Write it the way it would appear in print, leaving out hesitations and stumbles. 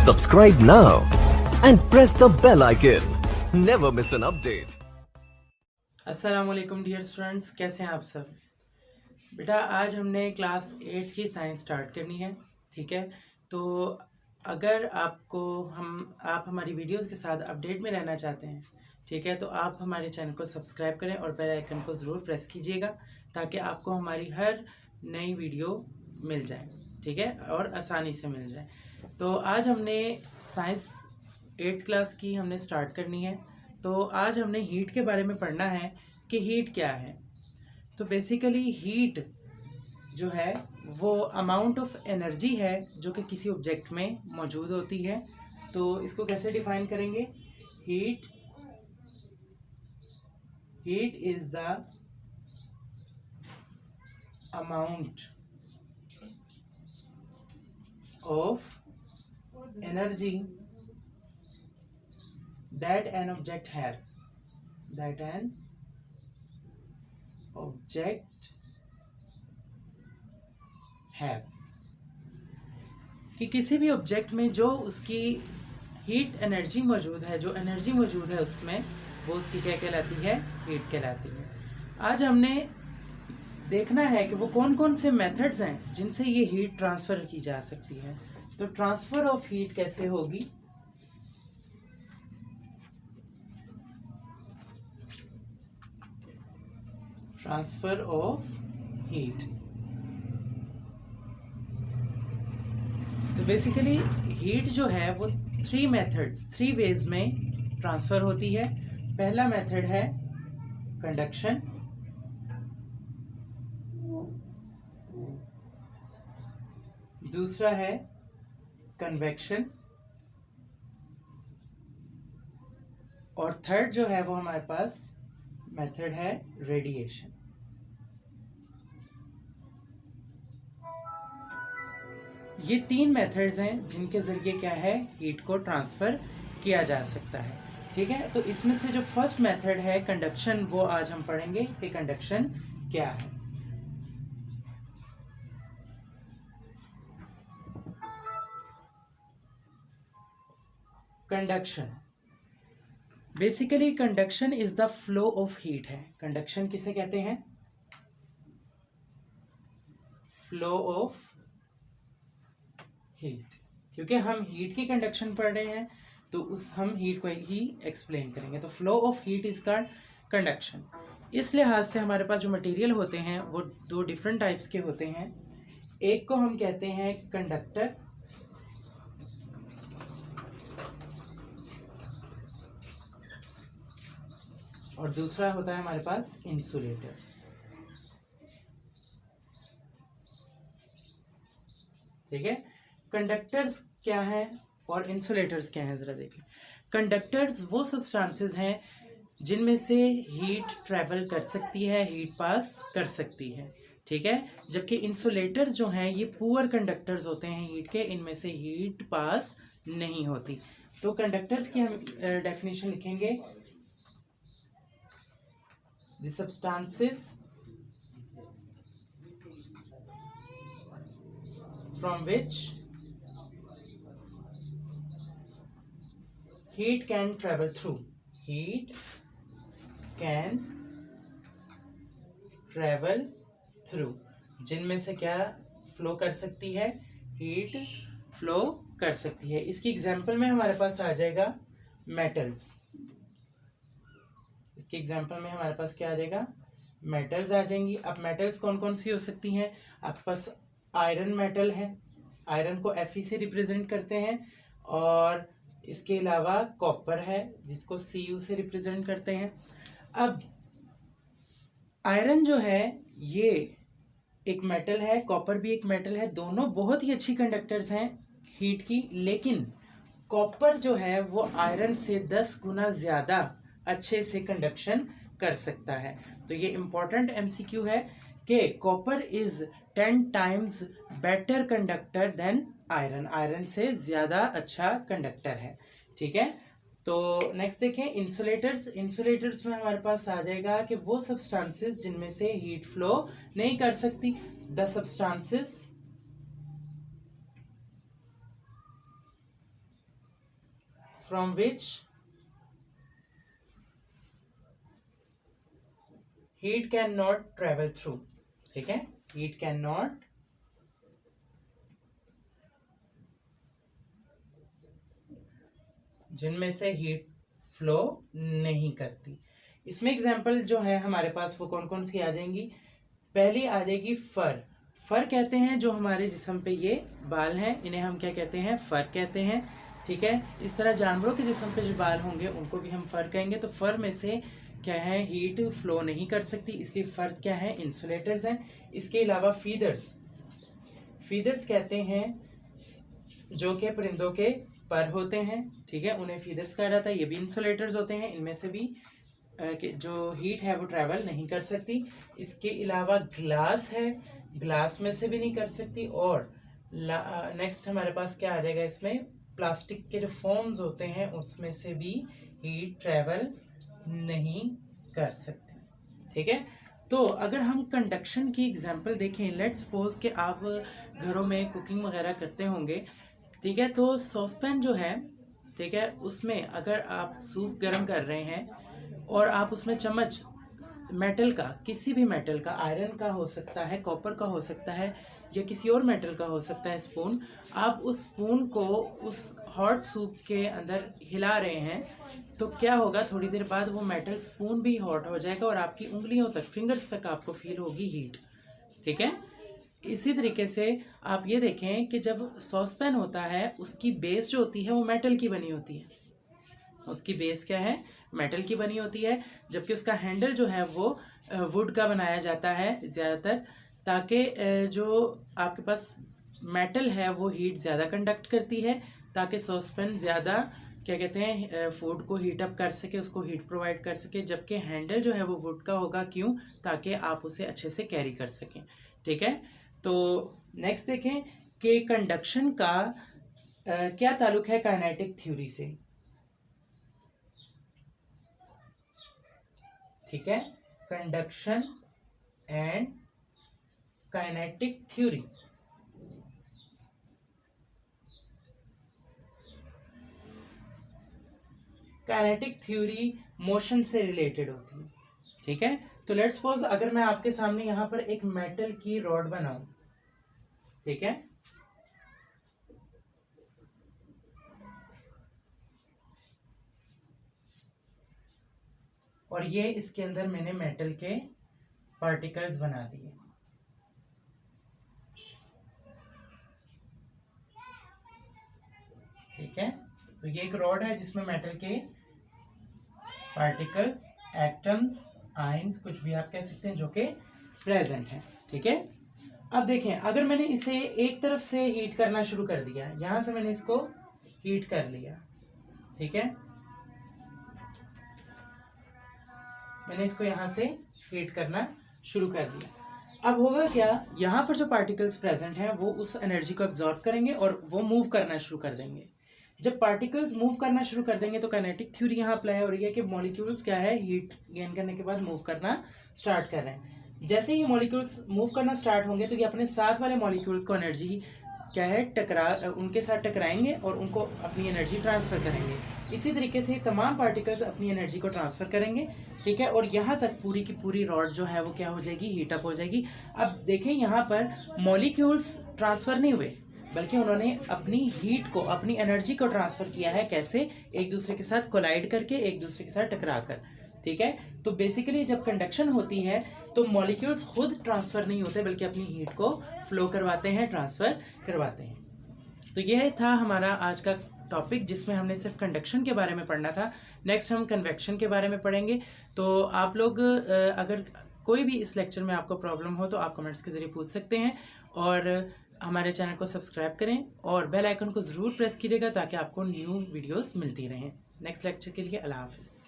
Subscribe now and press the bell icon. Never miss an update. अस्सलाम वालेकुम dear students, कैसे हैं आप सब। बेटा आज हमने क्लास 8 की साइंस स्टार्ट करनी है, ठीक है। तो अगर आप हमारी वीडियोस के साथ अपडेट में रहना चाहते हैं, ठीक है, तो आप हमारे चैनल को सब्सक्राइब करें और बेल आइकन को ज़रूर प्रेस कीजिएगा ताकि आपको हमारी हर नई वीडियो मिल जाए, ठीक है, और आसानी से मिल जाए। तो आज हमने साइंस 8th क्लास की हमने स्टार्ट करनी है। तो आज हमने हीट के बारे में पढ़ना है कि हीट क्या है। तो बेसिकली हीट जो है वो अमाउंट ऑफ एनर्जी है जो कि किसी ऑब्जेक्ट में मौजूद होती है। तो इसको कैसे डिफाइन करेंगे? Heat is the amount of energy that an object have कि किसी भी ऑब्जेक्ट में जो उसकी हीट एनर्जी मौजूद है, जो एनर्जी मौजूद है उसमें, वो उसकी क्या कहलाती है? हीट कहलाती है। आज हमने देखना है कि वो कौन कौन से मेथड्स हैं जिनसे ये हीट ट्रांसफ़र की जा सकती है। तो ट्रांसफ़र ऑफ हीट कैसे होगी? Transfer of heat. तो बेसिकली हीट जो है वो 3 वेज में ट्रांसफर होती है। पहला मेथड है कंडक्शन, दूसरा है कन्वेक्शन, और थर्ड जो है वो हमारे पास मेथड है रेडिएशन। ये 3 मेथड्स हैं जिनके ज़रिए क्या है, हीट को ट्रांसफ़र किया जा सकता है, ठीक है। तो इसमें से जो फर्स्ट मेथड है कंडक्शन, वो आज हम पढ़ेंगे कि कंडक्शन क्या है। Conduction basically conduction is the flow of heat है। कंडक्शन किसे कहते हैं? Flow of heat. क्योंकि हम हीट की कंडक्शन पढ़ रहे हैं तो हम हीट को ही एक्सप्लेन करेंगे। तो flow of heat is called conduction. इस लिहाज से हमारे पास जो मटेरियल होते हैं वो 2 डिफरेंट टाइप्स के होते हैं। एक को हम कहते हैं कंडक्टर, और दूसरा होता है हमारे पास इंसुलेटर। ठीक है, कंडक्टर्स क्या है और इंसुलेटर्स क्या है, जरा देखिए। कंडक्टर्स वो सब्सटेंसेस हैं जिनमें से हीट ट्रैवल कर सकती है, हीट पास कर सकती है, ठीक है। जबकि इंसुलेटर्स जो हैं ये पुअर कंडक्टर्स होते हैं हीट के, इनमें से हीट पास नहीं होती। तो कंडक्टर्स की हम डेफिनेशन लिखेंगे, the substances from which heat can travel through, heat can travel through, जिनमें से क्या फ्लो कर सकती है? हीट फ्लो कर सकती है। इसकी एग्जांपल में हमारे पास आ जाएगा मेटल्स। इसके एग्जांपल में हमारे पास क्या आ जाएगा? मेटल्स आ जाएंगी। अब मेटल्स कौन कौन सी हो सकती हैं? आपके पास आयरन मेटल है, आयरन को Fe से रिप्रेजेंट करते हैं, और इसके अलावा कॉपर है जिसको Cu से रिप्रेजेंट करते हैं। अब आयरन जो है ये एक मेटल है, कॉपर भी एक मेटल है, दोनों बहुत ही अच्छी कंडक्टर्स हैं हीट की, लेकिन कॉपर जो है वो आयरन से 10 गुना ज़्यादा अच्छे से कंडक्शन कर सकता है। तो ये इम्पॉर्टेंट MCQ है कि copper is 10 times better conductor than iron, iron से ज़्यादा अच्छा कंडक्टर है, ठीक है। तो नेक्स्ट देखें इंसुलेटर्स। इंसुलेटर्स में हमारे पास आ जाएगा कि वो सब्सटेंसेस जिनमें से हीट फ्लो नहीं कर सकती, the substances from which heat can not travel through, ठीक है, हीट कैन नॉट जिनमें से हीट फ्लो नहीं करती। इसमें एग्जाम्पल जो है हमारे पास वो कौन कौन सी आ जाएंगी। पहली आ जाएगी फर। फर कहते हैं जो हमारे जिस्म पे ये बाल हैं, इन्हें हम क्या कहते हैं, फर कहते हैं, ठीक है। इस तरह जानवरों के जिस्म पे जो बाल होंगे उनको भी हम फर कहेंगे। तो फर में से क्या है, हीट फ्लो नहीं कर सकती, इसलिए फर क्या है, इंसुलेटर्स हैं। इसके अलावा फीदर्स, फीदर्स कहते हैं जो कि परिंदों के पर होते हैं, ठीक है, उन्हें फीदर्स कहा जाता है। ये भी इंसुलेटर्स होते हैं, इनमें से भी जो हीट है वो ट्रैवल नहीं कर सकती। इसके अलावा ग्लास है, ग्लास में से भी नहीं कर सकती। और नेक्स्ट हमारे पास क्या आ जाएगा, इसमें प्लास्टिक के जो फॉर्म्स होते हैं उसमें से भी हीट ट्रैवल नहीं कर सकती, ठीक है। तो अगर हम कंडक्शन की एग्जांपल देखें, लेट्स सपोज कि आप घरों में कुकिंग वगैरह करते होंगे, ठीक है, तो सॉसपैन जो है, ठीक है, उसमें अगर आप सूप गर्म कर रहे हैं और आप उसमें चम्मच मेटल का, किसी भी मेटल का, आयरन का हो सकता है, कॉपर का हो सकता है, या किसी और मेटल का हो सकता है, स्पून, आप उस स्पून को उस हॉट सूप के अंदर हिला रहे हैं, तो क्या होगा, थोड़ी देर बाद वो मेटल स्पून भी हॉट हो जाएगा और आपकी उंगलियों तक, फिंगर्स तक आपको फील होगी हीट, ठीक है। इसी तरीके से आप ये देखें कि जब सॉसपैन होता है उसकी बेस जो होती है वो मेटल की बनी होती है, उसकी बेस क्या है, मेटल की बनी होती है, जबकि उसका हैंडल जो है वो वुड का बनाया जाता है ज़्यादातर, ताकि जो आपके पास मेटल है वो हीट ज़्यादा कंडक्ट करती है, ताकि सॉसपैन ज़्यादा क्या कहते हैं, फूड को हीट अप कर सके, उसको हीट प्रोवाइड कर सके, जबकि हैंडल जो है वो वुड का होगा। क्यों? ताकि आप उसे अच्छे से कैरी कर सकें, ठीक है। तो नेक्स्ट देखें कि कंडक्शन का क्या ताल्लुक है काइनेटिक थ्योरी से, ठीक है, conduction and kinetic theory. Kinetic theory motion से रिलेटेड होती है, ठीक है। तो लेट्स सपोज अगर मैं आपके सामने यहाँ पर एक मेटल की रॉड बनाऊं, ठीक है, और ये इसके अंदर मैंने मेटल के पार्टिकल्स बना दिए, ठीक है। तो ये एक रॉड है जिसमें मेटल के पार्टिकल्स, एटम्स, आयंस, कुछ भी आप कह सकते हैं, जो कि प्रेजेंट है, ठीक है। अब देखें, अगर मैंने इसे एक तरफ से हीट करना शुरू कर दिया, यहां से मैंने इसको हीट कर लिया, ठीक है, मैंने इसको यहां से हीट करना शुरू कर दिया। अब होगा क्या, यहाँ पर जो पार्टिकल्स प्रेजेंट हैं वो उस एनर्जी को एब्जॉर्ब करेंगे और वो मूव करना शुरू कर देंगे। जब पार्टिकल्स मूव करना शुरू कर देंगे तो काइनेटिक थ्योरी यहाँ अप्लाई हो रही है कि मॉलिक्यूल्स क्या है, हीट गेन करने के बाद मूव करना स्टार्ट कर रहे हैं। जैसे ही मॉलिक्यूल्स मूव करना स्टार्ट होंगे तो ये अपने साथ वाले मॉलिक्यूल्स को एनर्जी क्या है, उनके साथ टकराएंगे और उनको अपनी एनर्जी ट्रांसफ़र करेंगे। इसी तरीके से तमाम पार्टिकल्स अपनी एनर्जी को ट्रांसफ़र करेंगे, ठीक है, और यहाँ तक पूरी की पूरी रॉड जो है वो क्या हो जाएगी, हीटअप हो जाएगी। अब देखें, यहाँ पर मॉलिक्यूल्स ट्रांसफ़र नहीं हुए, बल्कि उन्होंने अपनी हीट को, अपनी एनर्जी को ट्रांसफ़र किया है। कैसे? एक दूसरे के साथ कोलाइड करके, एक दूसरे के साथ टकरा कर, ठीक है। तो बेसिकली जब कंडक्शन होती है तो मॉलिक्यूल्स खुद ट्रांसफ़र नहीं होते, बल्कि अपनी हीट को फ्लो करवाते हैं, ट्रांसफ़र करवाते हैं। तो यह था हमारा आज का टॉपिक, जिसमें हमने सिर्फ कंडक्शन के बारे में पढ़ना था। नेक्स्ट हम कन्वेक्शन के बारे में पढ़ेंगे। तो आप लोग अगर कोई भी इस लेक्चर में आपको प्रॉब्लम हो तो आप कमेंट्स के ज़रिए पूछ सकते हैं, और हमारे चैनल को सब्सक्राइब करें और बेल आइकन को ज़रूर प्रेस कीजिएगा ताकि आपको न्यू वीडियोस मिलती रहें। नेक्स्ट लेक्चर के लिए अल्लाह हाफ़िज़।